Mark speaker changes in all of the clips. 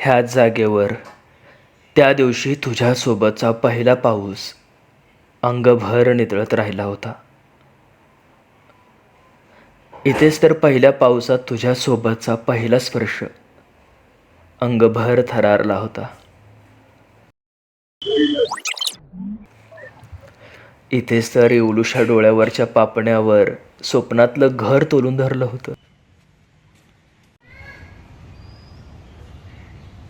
Speaker 1: ह्याच जागेवर त्या दिवशी तुझ्यासोबतचा पहिला पाऊस अंगभर नितळत राहिला होता. इथेच तर पहिल्या पावसात तुझ्यासोबतचा पहिला स्पर्श अंगभर थरारला होता. इथेच तर येवलूशा डोळ्यावरच्या पापण्यावर स्वप्नातलं घर तोलून धरलं होतं.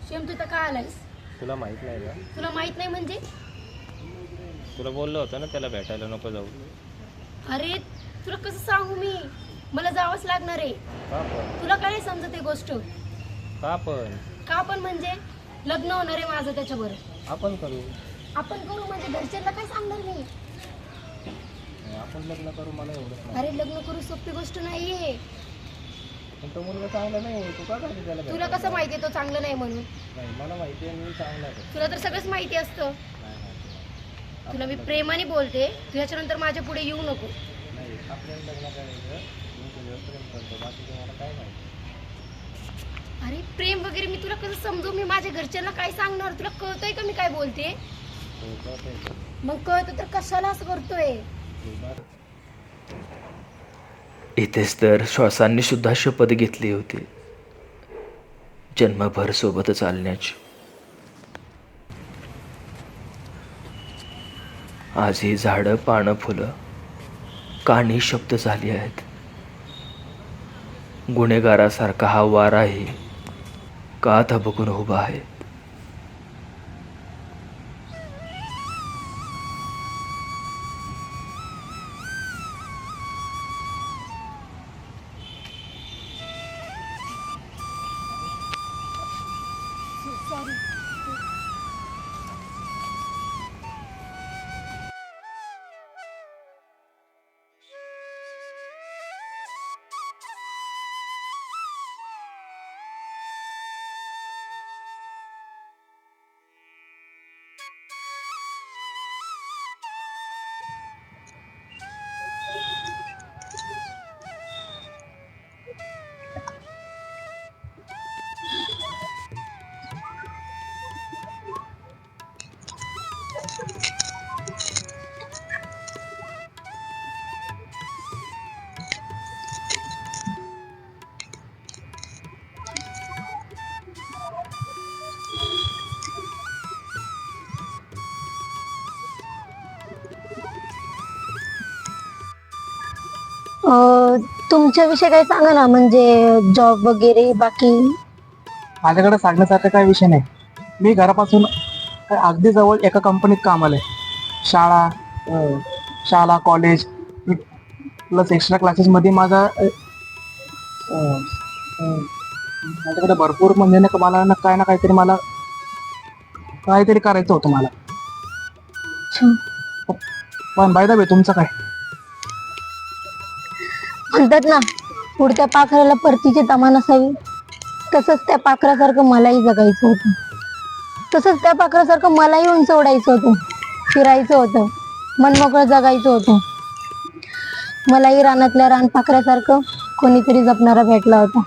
Speaker 2: शेम तू तर का आलायस?
Speaker 3: तुला माहित नाही का?
Speaker 2: तुला माहित नाही म्हणजे?
Speaker 3: तुला बोललो होतं ना त्याला भेटायला नको जाऊ.
Speaker 2: अरे तुला कसं सांगू मी? मला जावंच लागणार आहे.
Speaker 3: का पण?
Speaker 2: तुला काय नाही समजत ही गोष्ट?
Speaker 3: का पण?
Speaker 2: का पण म्हणजे लग्न होणार आहे माझं त्याच्याबरोबर.
Speaker 3: आपण करू.
Speaker 2: आपण करू म्हणजे घरच्यांना काय सांगणार मी?
Speaker 3: आपण लग्न करू मला एवढंच नाही.
Speaker 2: अरे लग्न करू सोपी गोष्ट नाहीये.
Speaker 3: पण तो मुलगा चांगला नाही. तू का काय त्याला
Speaker 2: तुला
Speaker 3: भेटायला?
Speaker 2: कसं माहितीये तो चांगलं नाही म्हणून?
Speaker 3: नाही मला माहिती आहे मी चांगला आहे.
Speaker 2: तुला तर सगळंच माहिती असतं.
Speaker 3: नाही नाही.
Speaker 2: तुला मी प्रेमाने बोलते, तू ह्याच्यानंतर माझ्या पुढे येऊ नको.
Speaker 3: नाही आपल्याला लग्न करायचं. मी तुझ्यावर प्रेम करतो. बाकी तुम्हाला काय माहिती?
Speaker 2: अरे प्रेम वगैरे मी तुला कसं समजू? मी माझ्या घरच्यांना काय सांगणार? तुला कळतंय का मी काय बोलते?
Speaker 3: तो कळतंय का?
Speaker 2: मग कळतं तर कशाला असं करतोय?
Speaker 1: इथेच तर श्वासांनी सुद्धा शपथ घेतली होती जन्मभर सोबत चालण्याची. आज ही झाडं, पानं, फुलं का निशब्द झाली आहेत. गुन्हेगारासारखा हा वाराही का थबकून उभा आहे.
Speaker 2: सॉरी. तुमच्याविषयी काही सांगा ना, म्हणजे जॉब वगैरे बाकी.
Speaker 4: माझ्याकडे सांगण्यासारखा काही विषय नाही. मी घरापासून अगदी जवळ एका कंपनीत कामाला आहे. शाळा कॉलेज प्लस एक्स्ट्रा क्लासेसमध्ये माझ्याकडे भरपूर म्हणजे नाही का मला ना काहीतरी मला काहीतरी करायचं होतं मला. पण बाय द वे तुमचं काय?
Speaker 5: म्हणतात ना, पुढच्या पाखराला परतीची तमा नसावी. तसंच त्या पाखरासारखं मलाही जगायचं होतं. तसंच त्या पाखरासारखं मलाही उंच उडायचं होतं, फिरायचं होतं, मनमोकळं जगायचं होतं. मलाही रानातल्या रानपाखरासारखं कोणीतरी जपणारा भेटला होता.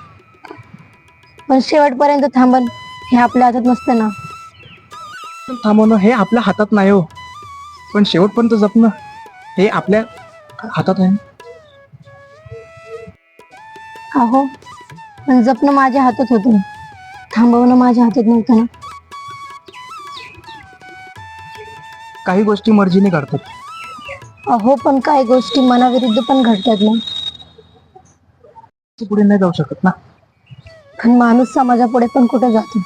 Speaker 5: पण शेवटपर्यंत थांबन हे आपल्या हातात नसतं ना.
Speaker 4: थांबवणं हे आपल्या हातात नाही हो, पण शेवटपर्यंत जपणं हे आपल्या हातात आहे.
Speaker 5: अहो, पण जपणं माझ्या हातात होतं, थांबवणं माझ्या हातात नव्हतं ना.
Speaker 4: काही गोष्टी मर्जीने घडतात.
Speaker 5: अहो, पण काही गोष्टी मनाविरुद्ध पण घडतात ना.
Speaker 4: पुढे नाही जाऊ शकत ना.
Speaker 5: पण माणूस समाजापुढे पण कुठे जातो?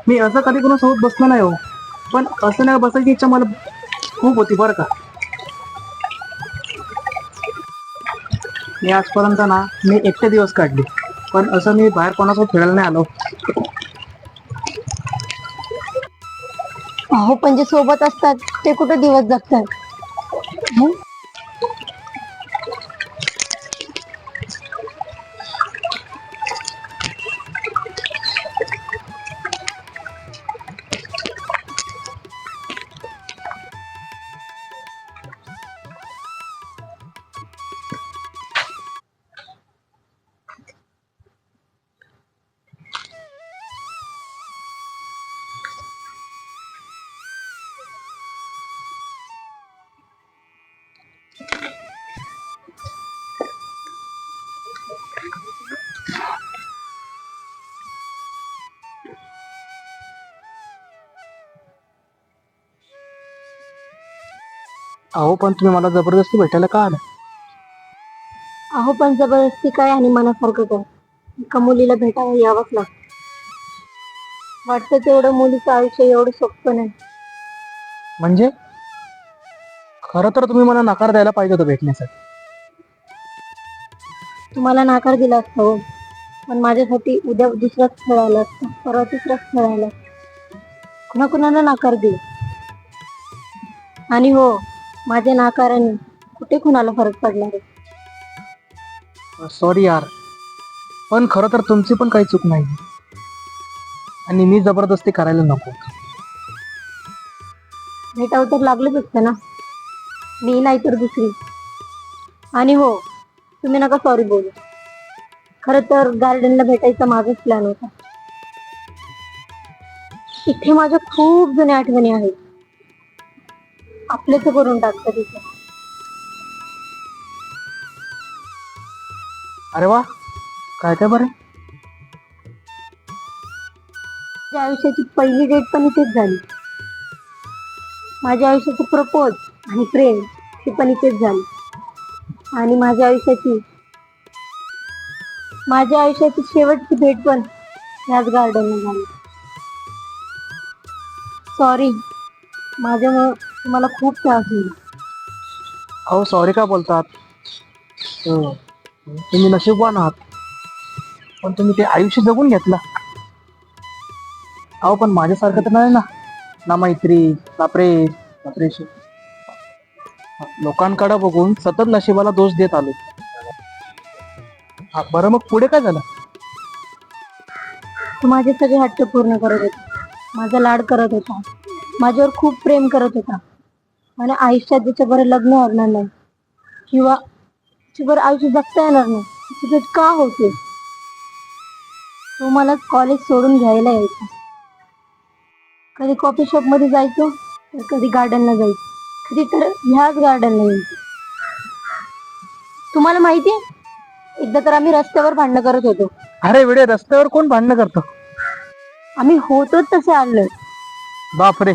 Speaker 4: मी असं कधी कोणासोबत बसलो नाही हो, पण असं नाही बसायची इच्छा मला खूप होती बरं का. मी आजपर्यंत ना मी एकटे दिवस काढले, पण असं मी बाहेर कोणासोबत फिरायला नाही आलो.
Speaker 5: अहो पण जे सोबत असतात ते कुठे दिवस जगतात. हं?
Speaker 4: अहो पण तुम्ही मला जबरदस्ती भेटायला का आला?
Speaker 5: अहो पण जबरदस्ती काय आणि मनासारखं काय, एका मुलीला भेटायला यावंच लागतं. वाटतं तेवढं मुलीचं आयुष्य एवढं सोपं नाही.
Speaker 4: म्हणजे खरं तर तुम्ही मला नकार द्यायला पाहिजे होतं भेटण्यासाठी.
Speaker 5: तुम्हाला नाकार दिला असता हो, पण माझ्यासाठी उद्या दुसरंच स्थळ आलं असतं, परवा तिसरंच स्थळ आलं असतं. कुणाकुणाला नाकार दिला. आणि हो, माझ्या नाकाराने कुठे कुणाला फरक पडणार आहे.
Speaker 4: सॉरी यार, पण खरं तर तुमची पण काही चूक नाही आणि मी जबरदस्ती करायला नको.
Speaker 5: भेटावं तर लागलंच असतं ना, मी नाही तर दुसरी. आणि हो, तुम्ही नका सॉरी बोलू. खरं तर गार्डनला भेटायचा माझाच प्लॅन होता. इथे माझ्या खूप जुन्या आठवणी आहेत, आपल्याच करून टाकतात तिथे.
Speaker 4: अरे वा, काय काय बरं.
Speaker 5: माझ्या आयुष्याची पहिली डेट पण इथेच झाली. माझ्या आयुष्याचे प्रपोज आणि प्रेम हे पण इथेच झाले. आणि माझ्या आयुष्याची शेवटची भेट पण ह्याच गार्डनला झाली. सॉरी, माझ्यामुळे तुम्हाला खूप त्रास होईल.
Speaker 4: अहो सॉरी का बोलतात? तुम्ही नशीबवान आहात, पण तुम्ही ते आयुष्य जगून घेतलं. अहो पण माझ्यासारखं तर नाही ना, ना मैत्री ना प्रेम ना प्रेश. लोकांकडे बघून सतत नशिबाला दोष देत आलो. हा, बरं मग पुढे काय झालं?
Speaker 5: तो माझे सगळे हट्ट पूर्ण करत होता, माझा लाड करत होता, माझ्यावर खूप प्रेम करत होता. मला आयुष्यात ज्याच्याबरोबर लग्न होणार नाही किंवा त्याच्याबरोबर आयुष्य जगता येणार नाही त्याची भेट का होते. तो मला कॉलेज सोडून घ्यायला यायचा. कधी कॉफी शॉप मध्ये जायचो, तर कधी गार्डनला जायचो, कधी तर ह्याच गार्डनला यायचो. तुम्हाला माहितीये, एकदा तर आम्ही रस्त्यावर भांडणं करत होतो.
Speaker 4: अरे वेडे, रस्त्यावर कोण भांडणं करतो?
Speaker 5: आम्ही होतोच तसे आलोय.
Speaker 4: बापरे.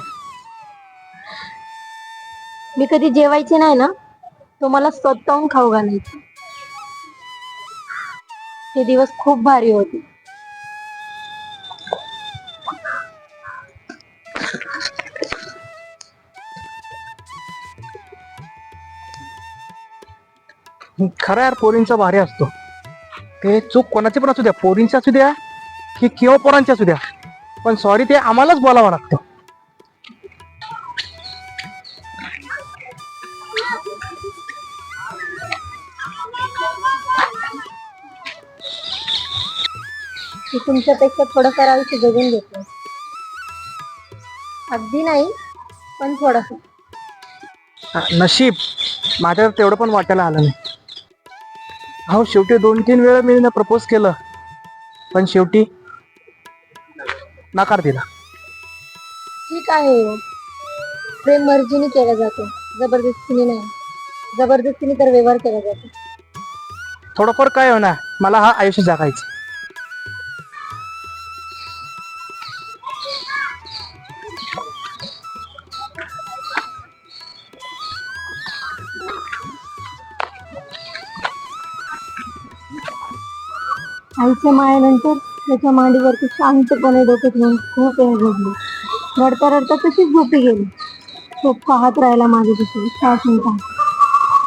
Speaker 5: मी कधी जेवायचे नाही ना, तो मला स्वतःहून खाऊ घालायचा. ते दिवस खूप भारी होते.
Speaker 4: खरं यार, पोरींचा भारी असतो. ते चूक कोणाची पण असू द्या, पोरींची असू द्या की किंवा पोरांची असू द्या, पण सॉरी ते आम्हालाच बोलावं लागतं.
Speaker 5: मी तुमच्यापेक्षा थोडंफार आयुष्य जगून घेतलं. अगदी नाही, पण थोडंफार.
Speaker 4: नशीब माझ्या तेवढं पण वाटायला आलं नाही. हो, शेवटी 2-3 वेळा मी प्रपोज केलं, पण शेवटी नकार दिला.
Speaker 5: ठीक आहे हो. प्रेम मर्जीने केला जातो, जबरदस्तीने नाही. जबरदस्तीने तर व्यवहार केला जातो.
Speaker 4: थोडंफार काय होणार, मला हा आयुष्य जगायचं.
Speaker 5: आईच्या मायानंतर त्याच्या मांडीवरती शांतपणे डोकं ठेवून खूप वेळ झोपली. रडता रडता तशीच झोपी गेली. तो पाहत राहिला माझ्यापासून तासून तास.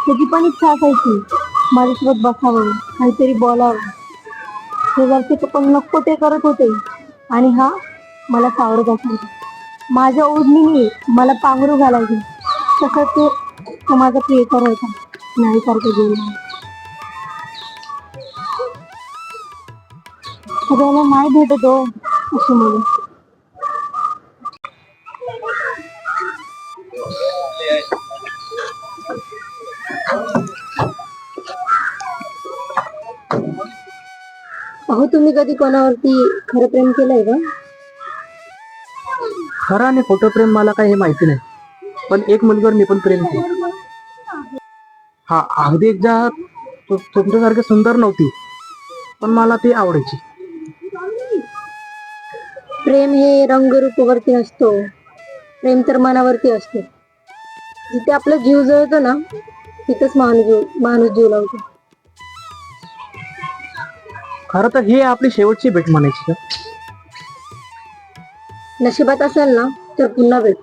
Speaker 5: त्याची पण इच्छा असायची माझ्यासोबत बसावं, काहीतरी बोलावं. शेजारचे पण नको ते करत होते आणि हा मला सावरत असायचा. माझ्या ओढणीने मला पांघरू घालायचे. तसं तो माझा प्रियकर होता, नाही सारखं गेला. सगळ्याला नाही भेटत हो अशी मुलं. अहो, तुम्ही कधी कोणावरती खरं प्रेम केलंय का?
Speaker 4: खरं आणि खोटं प्रेम मला काही हे माहिती नाही, पण एक मुलगीवर मी पण प्रेम केलं. हा, अगदी एकदा तुमच्यासारखी सुंदर नव्हती, पण मला ती आवडायची.
Speaker 5: प्रेम हे रंगरूपावरती नसतो, प्रेम तर मनावरती असतो. जिथे आपला जीव जळतो ना, तिथंच माणूस जीव लावतो.
Speaker 4: खरं तर ही आपली शेवटची भेट म्हणायची का?
Speaker 5: नशिबात असेल ना तर पुन्हा भेट.